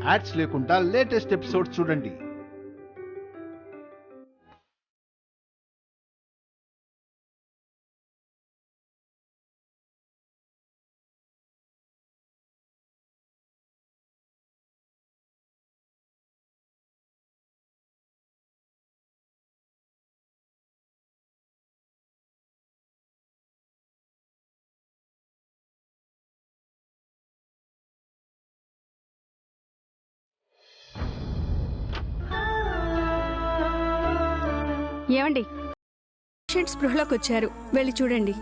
Ads లేకుండా latest episodes చూడండి. ఏమండి, పేషెంట్ స్పృహలోకి వచ్చారు, వెళ్ళి చూడండి.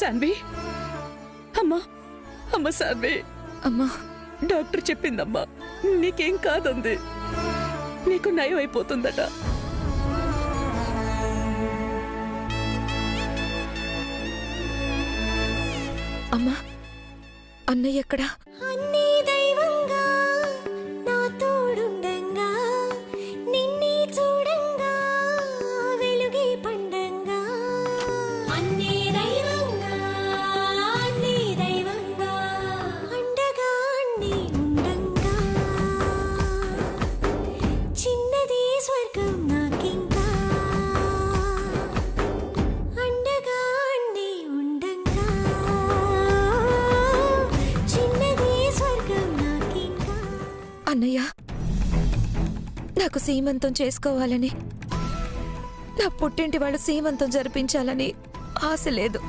సాన్వి, అమ్మా అమ్మ సాన్వి, అమ్మా డాక్టర్ చెప్పిందమ్మా, నీకేం కాదంది, నీకు నయం అయిపోతుందట. అమ్మా, అన్నయ్య ఎక్కడా? అన్నీ దైవంగా నా తోడుండంగా, నిన్నే చూడంగా వెలుగే పండంగా. అన్నీ దైవంగా అండగా అన్నీ ఉండంగా, చిన్నది స్వర్గం నాకింకా. అండగా అన్నీ ఉండంగా, అన్నయ్య, నాకు సీమంతం చేసుకోవాలని, నా పుట్టింటి వాళ్ళు సీమంతం జరిపించాలని ఆశ లేదు.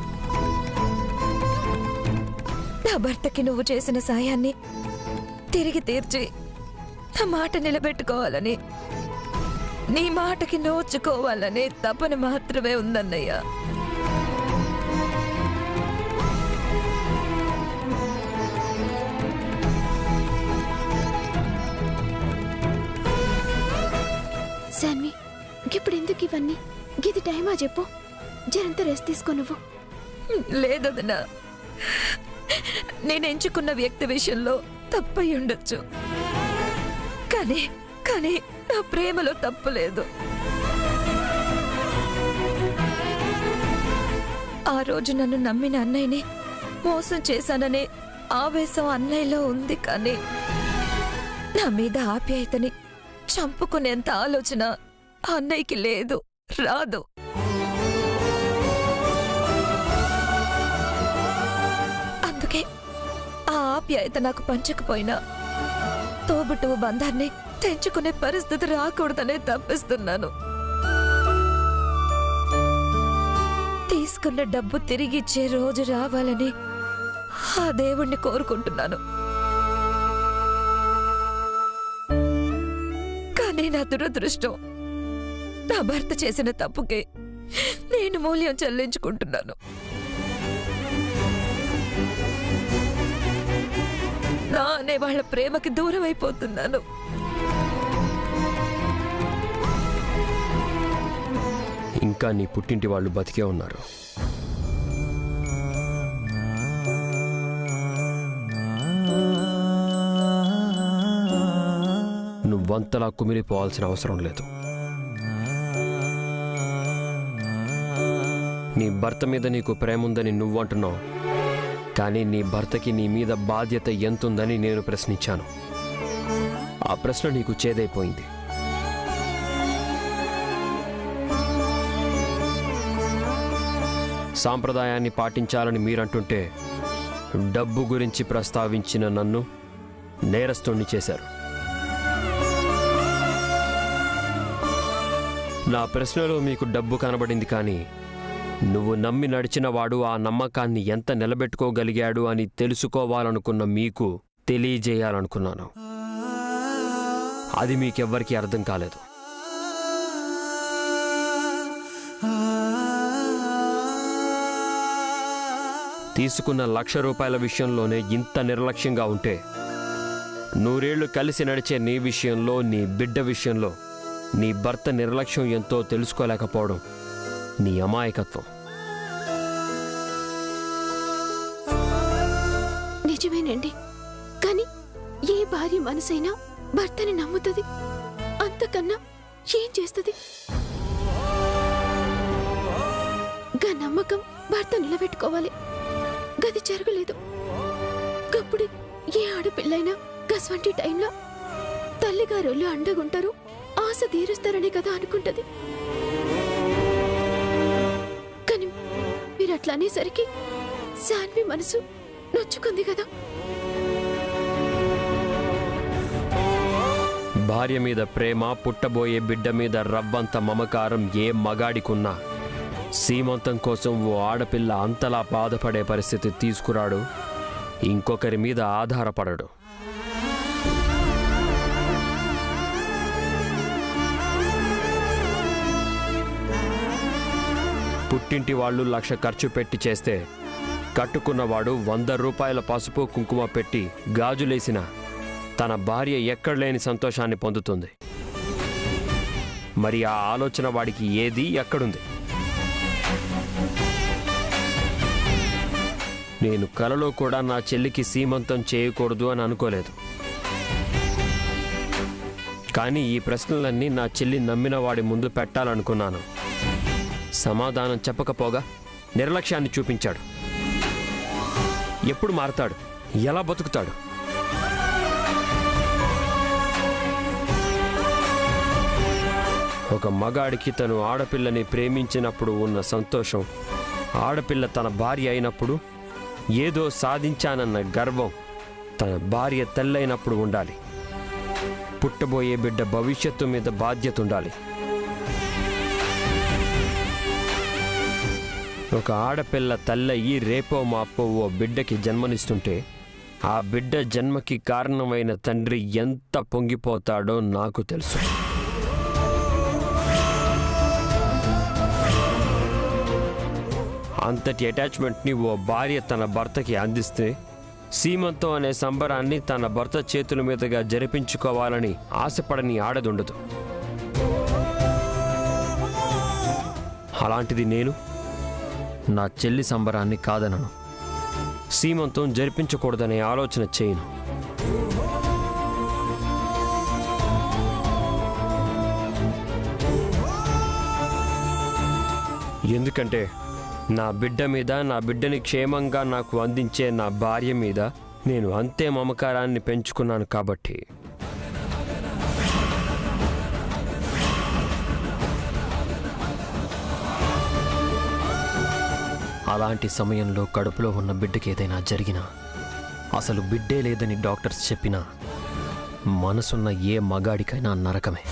నా భర్తకి నువ్వు చేసిన సాయాన్ని తిరిగి తీర్చి నా మాట నిలబెట్టుకోవాలని, నీ మాటకి నోచుకోవాలని తపన మాత్రమే ఉందన్నయ్య. సాన్వి, ఇప్పుడు ఎందుకు ఇవన్నీ? గిది టైమా చెప్పు, జరంత రెస్ట్ తీసుకో. నువ్వు లేదదనా, నేను ఎంచుకున్న వ్యక్తి విషయంలో తప్పై ఉండొచ్చు, కానీ కానీ నా ప్రేమలో తప్పు లేదు. ఆ రోజు నన్ను నమ్మిన అన్నయ్యని మోసం చేశాననే ఆవేశం అన్నయ్యలో ఉంది, కానీ నా మీద ఆప్యాయతని చంపుకునేంత ఆలోచన అన్నయ్యకి లేదు, రాదు. అందుకే ఆ ఆప్యాయత నాకు పంచకపోయినా తోబుట్టువు బంధాన్ని తెంచుకునే పరిస్థితి రాకూడదనే తప్పిస్తున్నాను. తీసుకున్న డబ్బు తిరిగిచ్చే రోజు రావాలని ఆ దేవుణ్ణి కోరుకుంటున్నాను. కానీ నా దురదృష్టం, నా భర్త చేసిన తప్పుకే నేను మూల్యం చెల్లించుకుంటున్నాను. నా అనే వాళ్ళ ప్రేమకి దూరం అయిపోతున్నాను. ఇంకా నీ పుట్టింటి వాళ్ళు బతికే ఉన్నారు. నువ్వంతలా కుమిలిపోవాల్సిన అవసరం లేదు. నీ భర్త మీద నీకు ప్రేమ ఉందని నువ్వంటున్నావు, కానీ నీ భర్తకి నీ మీద బాధ్యత ఎంతుందని నేను ప్రశ్నించాను. ఆ ప్రశ్న నీకు చేదైపోయింది. సాంప్రదాయాన్ని పాటించాలని మీరంటుంటే డబ్బు గురించి ప్రస్తావించిన నన్ను నేరస్తుణ్ణి చేశారు. నా ప్రశ్నలో మీకు డబ్బు కనబడింది, కానీ నువ్వు నమ్మి నడిచిన వాడు ఆ నమ్మకాన్ని ఎంత నిలబెట్టుకోగలిగాడు అని తెలుసుకోవాలనుకున్న మీకు తెలియజేయాలనుకున్నాను. అది మీకెవ్వరికీ అర్థం కాలేదు. తీసుకున్న ₹1,00,000 విషయంలోనే ఇంత నిర్లక్ష్యంగా ఉంటే, 100 ఏళ్లు కలిసి నడిచే నీ విషయంలో, నీ బిడ్డ విషయంలో నీ భర్త నిర్లక్ష్యం ఎంతో తెలుసుకోలేకపోవడం నీ అమాయకత్వం. నిజమేనండి, కానీ ఏ భార్య మనసైనా భర్తని నమ్ముతుంది, అంతకన్నా ఏం చేస్తుంది? నమ్మకం భర్త నిలబెట్టుకోవాలి. గది జరగలేదు. గప్పుడు ఏ ఆడపిల్లైనా గస్వంటి టైంలో తల్లిగారోళ్ళు అండగుంటారు, ఆశ తీరుస్తారనే కదా అనుకుంటది. కానీ మీరు అట్లా అనేసరికి శాన్వి మనసు నొచ్చుకుంది కదా. భార్య మీద ప్రేమ, పుట్టబోయే బిడ్డ మీద రవ్వంత మమకారం ఏ మగాడికున్నా సీమంతం కోసం ఓ ఆడపిల్ల అంతలా బాధపడే పరిస్థితి తీసుకురాడు, ఇంకొకరి మీద ఆధారపడడు. పుట్టింటి వాళ్ళు 1,00,000 ఖర్చు పెట్టి చేస్తే కట్టుకున్నవాడు 100 రూపాయల పసుపు కుంకుమ పెట్టి గాజులేసిన తన భార్య ఎక్కడలేని సంతోషాన్ని పొందుతుంది. మరి ఆ ఆలోచన వాడికి ఏది ఎక్కడుంది? నేను కలలో కూడా నా చెల్లికి సీమంతం చేయకూడదు అని అనుకోలేదు. కానీ ఈ ప్రశ్నలన్నీ నా చెల్లి నమ్మిన వాడి ముందు పెట్టాలనుకున్నాను. సమాధానం చెప్పకపోగా నిర్లక్ష్యాన్ని చూపించాడు. ఎప్పుడు మారతాడు? ఎలా బతుకుతాడు? ఒక మగాడికి తను ఆడపిల్లని ప్రేమించినప్పుడు ఉన్న సంతోషం, ఆడపిల్ల తన భార్య అయినప్పుడు ఏదో సాధించానన్న గర్వం తన భార్య తల్లైనప్పుడు ఉండాలి. పుట్టబోయే బిడ్డ భవిష్యత్తు మీద బాధ్యత ఉండాలి. ఒక ఆడపిల్ల తల్లయ్యి రేపో మాపో ఓ బిడ్డకి జన్మనిస్తుంటే ఆ బిడ్డ జన్మకి కారణమైన తండ్రి ఎంత పొంగిపోతాడో నాకు తెలుసు. అంతటి అటాచ్మెంట్ని ఓ భార్య తన భర్తకి అందిస్తే సీమంతం అనే సంబరాన్ని తన భర్త చేతుల మీదుగా జరిపించుకోవాలని ఆశపడని ఆడదుండదు. అలాంటిది నేను నా చెల్లి సంబరాన్ని కాదనను, సీమంతం జరిపించకూడదనే ఆలోచన చేయను. ఎందుకంటే నా బిడ్డ మీద, నా బిడ్డని క్షేమంగా నాకు అందించే నా భార్య మీద నేను అంతే మమకారాన్ని పెంచుకున్నాను కాబట్టి. అలాంటి సమయంలో కడుపులో ఉన్న బిడ్డకి ఏదైనా జరిగినా, అసలు బిడ్డే లేదని డాక్టర్స్ చెప్పినా, మనసున్న ఏ మగాడికైనా నరకమే.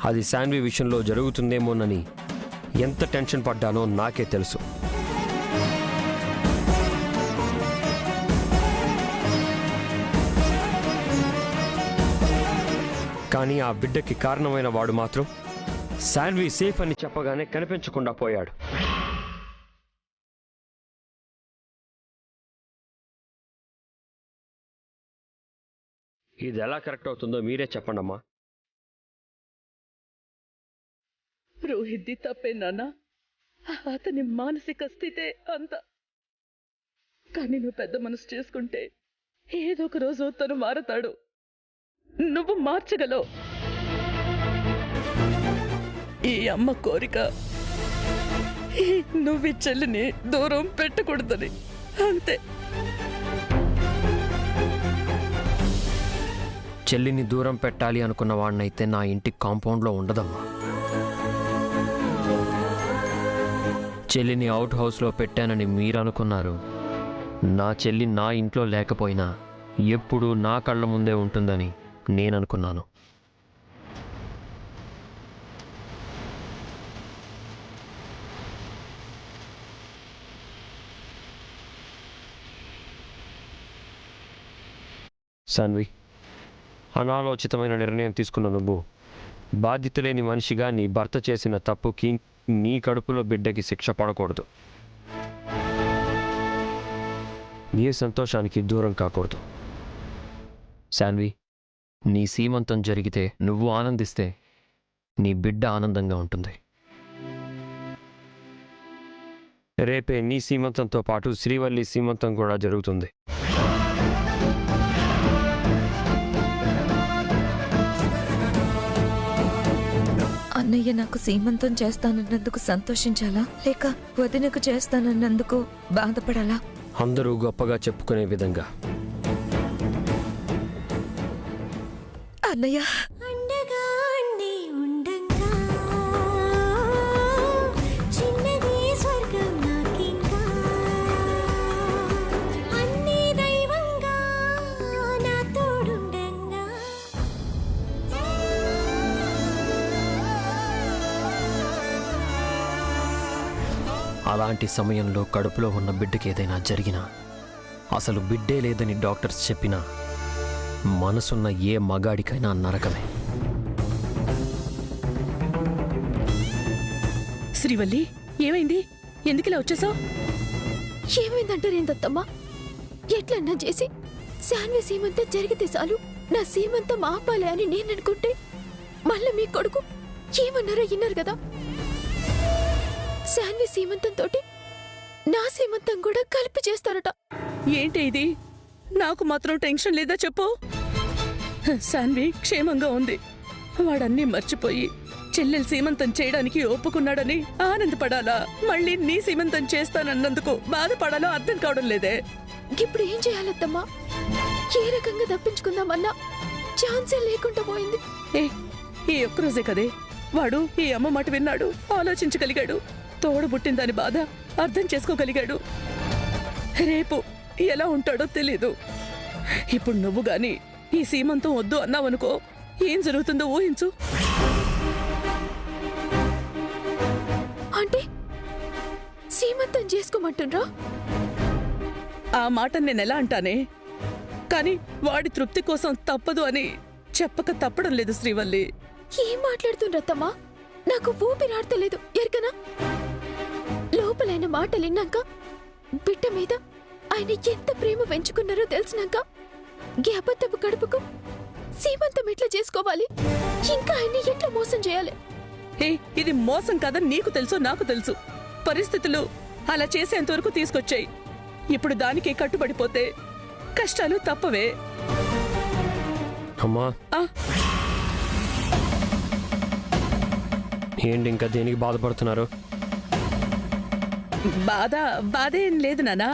అది శాన్వి విషయంలో జరుగుతుందేమోనని ఎంత టెన్షన్ పడ్డానో నాకే తెలుసు. కానీ ఆ బిడ్డకి కారణమైన వాడు మాత్రం శాన్వి సేఫ్ అని చెప్పగానే కనిపించకుండా పోయాడు. ఇది ఎలా కరెక్ట్ అవుతుందో మీరే చెప్పండమ్మా. రోహిత్ది తప్పే నాన్న, అతని మానసిక స్థితే అంత. కానీ నువ్వు పెద్ద మనసు చేసుకుంటే ఏదో ఒక రోజు తను మారతాడు. నువ్వు మార్చగలవు. ఈ అమ్మ కోరిక నువ్వు ఈ చెల్లిని దూరం పెట్టకూడదని అంతే. చెల్లిని దూరం పెట్టాలి అనుకున్న వాడినైతే నా ఇంటి కాంపౌండ్లో ఉండదమ్మా. చెల్లిని అవుట్ హౌస్లో పెట్టానని మీరు అనుకున్నారు. నా చెల్లి నా ఇంట్లో లేకపోయినా ఎప్పుడూ నా కళ్ళ ముందే ఉంటుందని నేను అనుకున్నాను. శాన్వి, అనాలోచితమైన నిర్ణయం తీసుకున్న నువ్వు బాధ్యత లేని మనిషిగా నీ భర్త చేసిన తప్పుకి నీ కడుపులో బిడ్డకి శిక్ష పడకూడదు. ఏ సంతోషానికి దూరం కాకూడదు. శాన్వి, నీ సీమంతం జరిగితే నువ్వు ఆనందిస్తే నీ బిడ్డ ఆనందంగా ఉంటుంది. రేపే నీ సీమంతంతో పాటు శ్రీవల్లి సీమంతం కూడా జరుగుతుంది. అన్నయ్య నాకు సీమంతం చేస్తానన్నందుకు సంతోషించాలా లేక వదినకు చేస్తానన్నందుకు బాధపడాలా? అందరూ గొప్పగా చెప్పుకునే విధంగా. అన్నయ్య అలాంటి సమయంలో కడుపులో ఉన్న బిడ్డకి ఏదైనా జరిగినా, అసలు బిడ్డే లేదని డాక్టర్స్ చెప్పినా, మనసున్న ఏ మగాడికైనా నరకమే. శ్రీవల్లి, ఏమైంది? ఎందుకిలా వచ్చేసావు? ఏమైందంటారేందత్తమ్మా? ఎట్లన్నా చేసి శాన్వి సీమంతం జరిగితే చాలు, నా సీమంతం ఆపాలి అని నేననుకుంటే మళ్ళీ మీ కొడుకు ఏమన్నారో విన్నారు కదా. శాన్వి సీమంతం తోటి నా సీమంతం కూడా కలిపి చేస్తారట. ఏంటి ఇది? నాకు మాత్రం టెన్షన్ లేదా చెప్పు? శాన్వి క్షేమంగా ఉంది. వాడన్నీ మర్చిపోయి చెల్లెలు సీమంతం చేయడానికి ఒప్పుకున్నాడని ఆనందపడాలా, మళ్ళీ నీ సీమంతం చేస్తానన్నందుకు బాధపడాలో అర్థం కావడం లేదే. ఇప్పుడు ఏం చేయాలత్తమ్మా? ఏ రకంగా తప్పించుకుందామన్నా ఛాన్సే లేకుండా పోయింది. ఈ ఒక్కరోజే కదే వాడు ఈ అమ్మ మాట విన్నాడు, ఆలోచించగలిగాడు, తోడబుట్టిన దాని బాధ అర్థం చేసుకోగలిగాడు. రేపు ఎలా ఉంటాడో తెలీదు. ఇప్పుడు నువ్వు గాని ఈ సీమంతం వద్దు అన్నావనుకో, ఏం జరుగుతుందో ఊహించు. అంటే సీమంతం చేసుకోమంటుండ్రా? ఆ మాట నేనెలా అంటానే, కానీ వాడి తృప్తి కోసం తప్పదు అని చెప్పక తప్పడం లేదు శ్రీవల్లి. ఏం మాట్లాడుతుండ్రత్తమ్మా? నాకు ఊపిరాడతలేదు ఎరకనా? లోపలైన మాటలు విన్నాక, బిడ్డ మీద ఆయన ఎంత ప్రేమ పెంచుకున్నారో తెలిసినాక, అబద్ధపు కడుపుకు సీమంతం ఎట్లా చేసుకోవాలి? ఇంకా ఆయన్ని ఎట్లా మోసం చేయాలి? ఇది మోసం కాదని నీకు తెలుసు, నాకు తెలుసు. పరిస్థితులు అలా చేసేంత వరకు తీసుకొచ్చాయి. ఇప్పుడు దానికి కట్టుబడిపోతే కష్టాలు తప్పవే. అమ్మా, ఏంటి ఇంకా దేనికి బాధపడుతున్నారు? బాధేం లేదు నానా.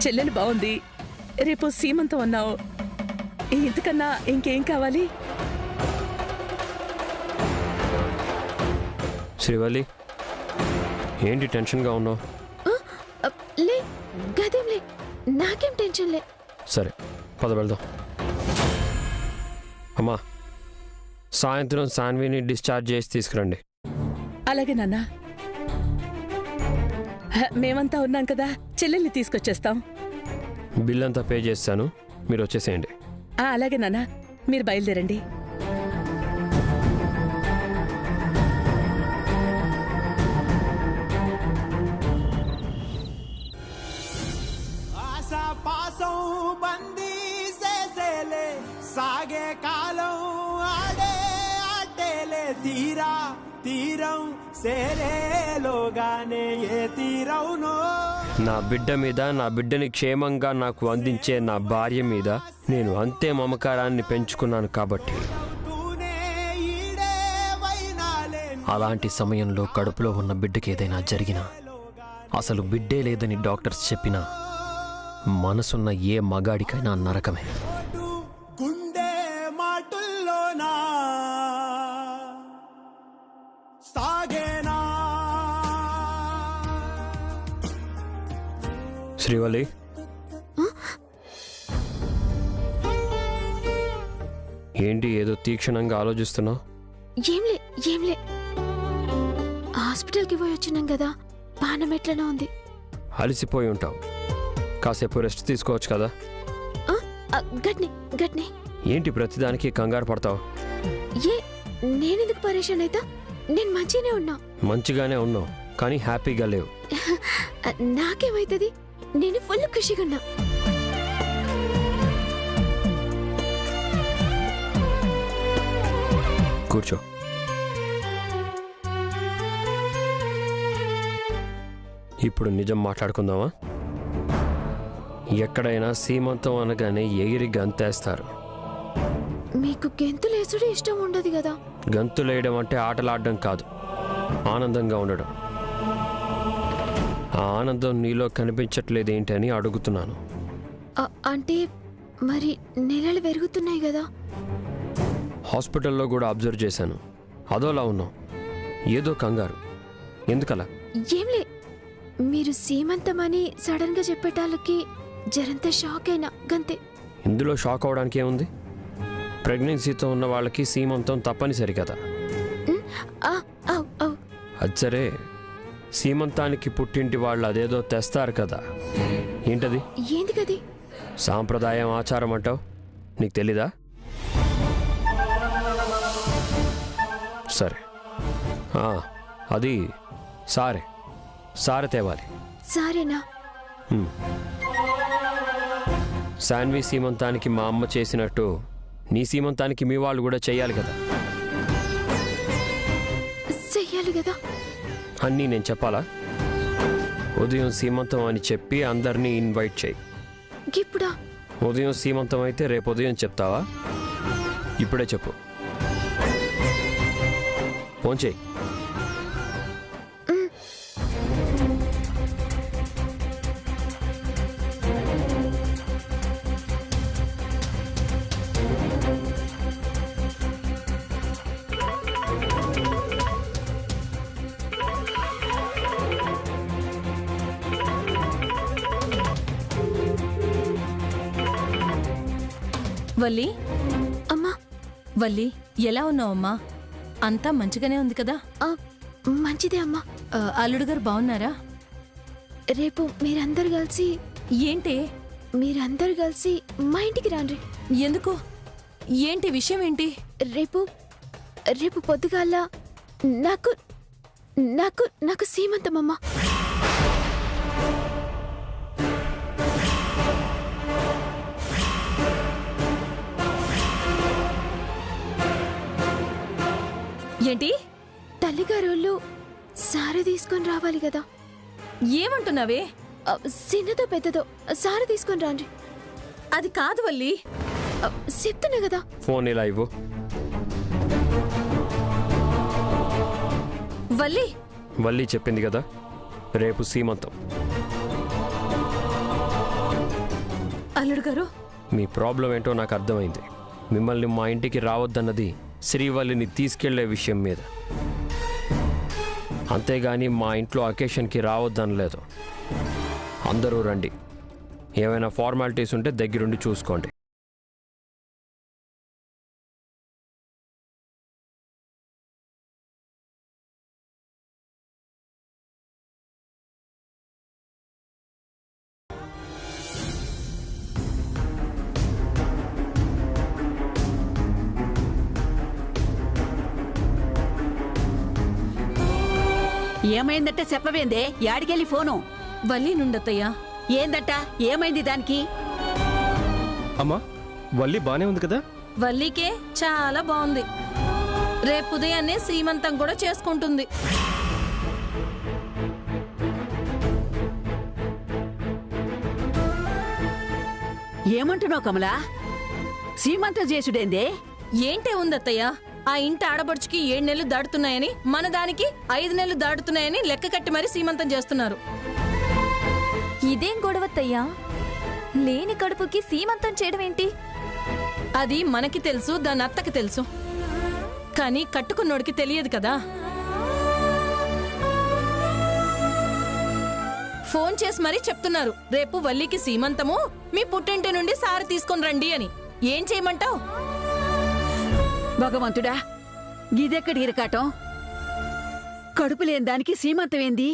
చెల్లెలు బాగుంది, రేపు సీమంతం అన్నావు. ఇంతకన్నా ఇంకేం కావాలి? శ్రీవల్లి, ఏంటి టెన్షన్గా ఉన్నావు? లే గదేంలే, నాకేం టెన్షన్ లే. సరే, పద వెళ్దాం. అమ్మా, సాయంత్రం శాన్విని డిశ్చార్జ్ చేసి తీసుకురండి. అలాగే నాన్నా. మేమంతా ఉన్నాం కదా, చెల్లెల్ని తీసుకొచ్చేస్తాం. బిల్ అంతా పే చేస్తాను, మీరు వచ్చేసేయండి. అలాగే నాన్నా, మీరు బయలుదేరండి. పాసం బందీ చేసేలే సాగే కాలం ఆడే ఆటేలే తీరా తీరం సేరేలోగానే ఏ తీరవునో. నా బిడ్డ మీద, నా బిడ్డని క్షేమంగా నాకు అందించే నా భార్య మీద నేను అంతే మమకారాన్ని పెంచుకున్నాను కాబట్టి. అలాంటి సమయంలో కడుపులో ఉన్న బిడ్డకి ఏదైనా జరిగినా, అసలు బిడ్డే లేదని డాక్టర్స్ చెప్పినా, మనసున్న ఏ మగాడికైనా నరకమే. గుండె మాటుల్లోనా సాగేనా. శ్రీవల్లి, ఏంటి ఏదో తీక్షణంగా ఆలోచిస్తున్నావు? ఏంలే హాస్పిటల్కి పోయి వచ్చినాం కదా, పానం ఎట్లనే ఉంది. అలసిపోయి ఉంటావు, కాసేపు రెస్ట్ తీసుకోవచ్చు కదా. గట్నే ఏంటి ప్రతిదానికి కంగారు పడతావు? నేనెందుకు పరేషాన్ అయితా? నేను మంచిగానే ఉన్నా. మంచిగానే ఉన్నావు, కానీ హ్యాపీగా లేవు. నాకేమైతుంది? నేను ఫుల్ ఖుషిగా ఉన్నా. కూర్చో. ఇప్పుడు నిజం మాట్లాడుకుందామా? ఎక్కడైనా సీమంతం అనగానే ఎగిరి గంతేస్తారు, మీకు గెంతులేసుడు ఇష్టం ఉండదు కదా? గంతులేయడం అంటే ఆటలాడడం కాదు, ఆనందంగా ఉండడం. ఆ ఆనందం నీలో కనిపించట్లేదేంటి అని అడుగుతున్నాను. అంటే మరి నెలలు పెరుగుతున్నాయి కదా? హాస్పిటల్లో కూడా అబ్జర్వ్ చేశాను. అదోలా ఉన్నావు, ఏదో కంగారు. ఎందుకలా? ఏంలే, మీరు సీమంతమని సడన్ గా చెప్పేటాళ్ళకి జరంత షాక్ అయినా గంతే. ఇందులో షాక్ అవడానికి ఏముంది? ప్రెగ్నెన్సీతో ఉన్న వాళ్ళకి సీమంతం తప్పనిసరి కదా. అది సరే, సీమంతానికి పుట్టింటి వాళ్ళు అదేదో తెస్తారు కదా, ఏంటది? ఏంది కది? సాంప్రదాయం, ఆచారం అంటావు, నీకు తెలీదా? సరే, అది సారె తేవాలి. సారేనా? శాన్వి సీమంతానికి మా అమ్మ చేసినట్టు నీ సీమంతానికి మీ వాళ్ళు కూడా చెయ్యాలి కదా. చెయ్యాలి కదా? అన్నీ నేను చెప్పాలా? ఉదయం సీమంతం అని చెప్పి అందరినీ ఇన్వైట్ చేయి. ఇప్పుడా? ఉదయం సీమంతం అయితే రేపు ఉదయం చెప్తావా? ఇప్పుడే చెప్పు. ఫోన్ చేయి. వల్లి, అమ్మా. వల్లి ఎలా ఉన్నావమ్మా? అంతా మంచిగానే ఉంది కదా? మంచిదే అమ్మా. అల్లుడు గారు బాగున్నారా? రేపు మీరందరు కలిసి ఏంటి? మీరందరు కలిసి మా ఇంటికి రాండి. ఎందుకు? ఏంటి విషయం? ఏంటి? రేపు పొద్దుగాల నాకు నాకు నాకు సీమంతమమ్మా. ఏంటి? తల్లిగారోళ్ళు సారె తీసుకొని రావాలి కదా. ఏమంటున్నావే? చిన్నదో పెద్దదో సారె తీసుకొని రాండి. అది కాదు వల్లి, చెప్తున్నా కదా. ఫోన్ ఇలా ఇవ్వు. వల్లి వల్లి చెప్పింది కదా, రేపు సీమంతం. అల్లుడు గారు, మీ ప్రాబ్లం ఏంటో నాకు అర్థమైంది. మిమ్మల్ని మా ఇంటికి రావద్దన్నది శ్రీవల్లిని తీసుకెళ్లే విషయం మీద, అంతేగాని మా ఇంట్లో అకేషన్కి రావద్దనలేదు. అందరూ రండి, ఏమైనా ఫార్మాలిటీస్ ఉంటే దగ్గరుండి చూసుకోండి. ఏమైందట చెప్పవేందే? యాడికెళ్ళి ఫోను? వల్లి నుండత్తయ్యా. ఏందట? ఏమైంది దానికి? అమ్మా, వల్లి బానే ఉంది కదా? వల్లికే చాలా బాగుంది. రేపు ఉదయాన్నే సీమంతం కూడా చేసుకుంటుంది. ఏమంటున్నావు కమలా? సీమంతం చేసుడేందే? ఏంటే ఉందత్తయ్యా, ఆ ఇంటి ఆడబడుచుకి 7 నెలలు దాటుతున్నాయని, మన దానికి 5 నెలలు దాటుతున్నాయని లెక్క కట్టి మరీ సీమంతం చేస్తున్నారు. ఇదేం గొడవత్తయ్యా? లేని కడుపుకి సీమంతం చేయడం ఏంటి? అది మనకి తెలుసు, దాని అత్తకి తెలుసు, కానీ కట్టుకున్నోడికి తెలియదు కదా. ఫోన్ చేసి మరీ చెప్తున్నారు, రేపు వల్లికి సీమంతము, మీ పుట్టింటి నుండి సారి తీసుకొని రండి అని. ఏం చేయమంటావు? భగవంతుడా, గిదెక్కడి ఇరకాటం? కడుపు లేని దానికి సీమంతం ఏంది?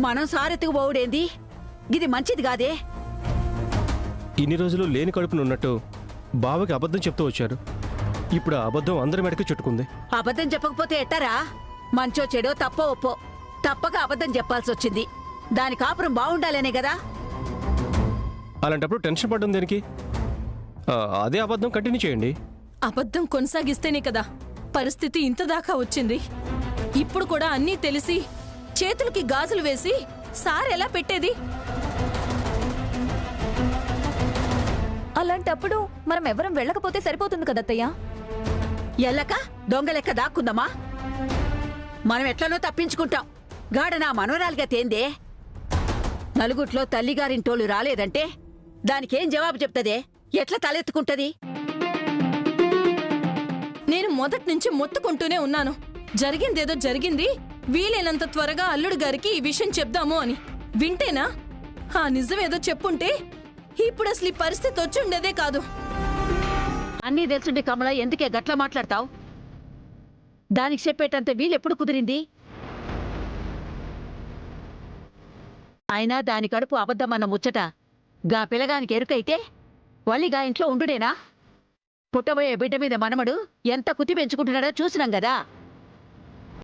మనం సారెత్తుకు పోవుడేంది? గిది మంచిది కాదే. ఇన్ని రోజులు లేని కడుపును ఉన్నట్టు బావకి అబద్ధం చెప్తూ వచ్చారు. ఇప్పుడు ఆ అబద్ధం అందరి మెడకి చుట్టుకుంది. అబద్ధం చెప్పకపోతే ఎట్టారా? మంచో చెడో తప్పో ఒప్పో తప్పక అబద్ధం చెప్పాల్సి వచ్చింది. దాని కాపురం బాగుండాలనే కదా. అలాంటప్పుడు టెన్షన్ పడ్డం దేనికి? అదే అబద్ధం కంటిన్యూ చేయండి. అబద్ధం కొనసాగిస్తేనే కదా పరిస్థితి ఇంత దాకా వచ్చింది. ఇప్పుడు కూడా అన్నీ తెలిసి చేతులకి గాజులు వేసి సార్ ఎలా పెట్టేది? అలా అలాంటప్పుడు మనం ఎవరం వెళ్ళకపోతే సరిపోతుంది కదత్తయ్య. ఎల్లక దొంగ లెక్క దాక్కుందమ్మా. మనం ఎట్లనో తప్పించుకుంటాం. గాడ నా మనవరాలిగా తేందే. నలుగుట్లో తల్లిగారింటోళ్ళు రాలేదంటే దానికేం జవాబు చెప్తదే? ఎట్లా తలెత్తుకుంటది? నేను మొదటి నుంచి మొత్తుకుంటూనే ఉన్నాను, జరిగిందేదో జరిగింది, వీలైనంత త్వరగా అల్లుడు గారికి ఈ విషయం చెప్దాము అని. వింటేనా? ఆ నిజమేదో చెప్పుంటే ఇప్పుడు అసలు ఈ పరిస్థితి వచ్చి ఉండేదే కాదు. అన్నీ తెలుసుండి కమల ఎందుకే గట్లా మాట్లాడతావు? దానికి చెప్పేటంత వీలెప్పుడు కుదిరింది? అయినా దాని కడుపు అబద్ధమన్న ముచ్చట గా పిల్లగానికి ఎరుకైతే వల్లిగా ఇంట్లో ఉండుడేనా? పుట్టబోయే బిడ్డ మీద మనమడు ఎంత కుతి పెంచుకుంటున్నాడో చూసినాం గదా.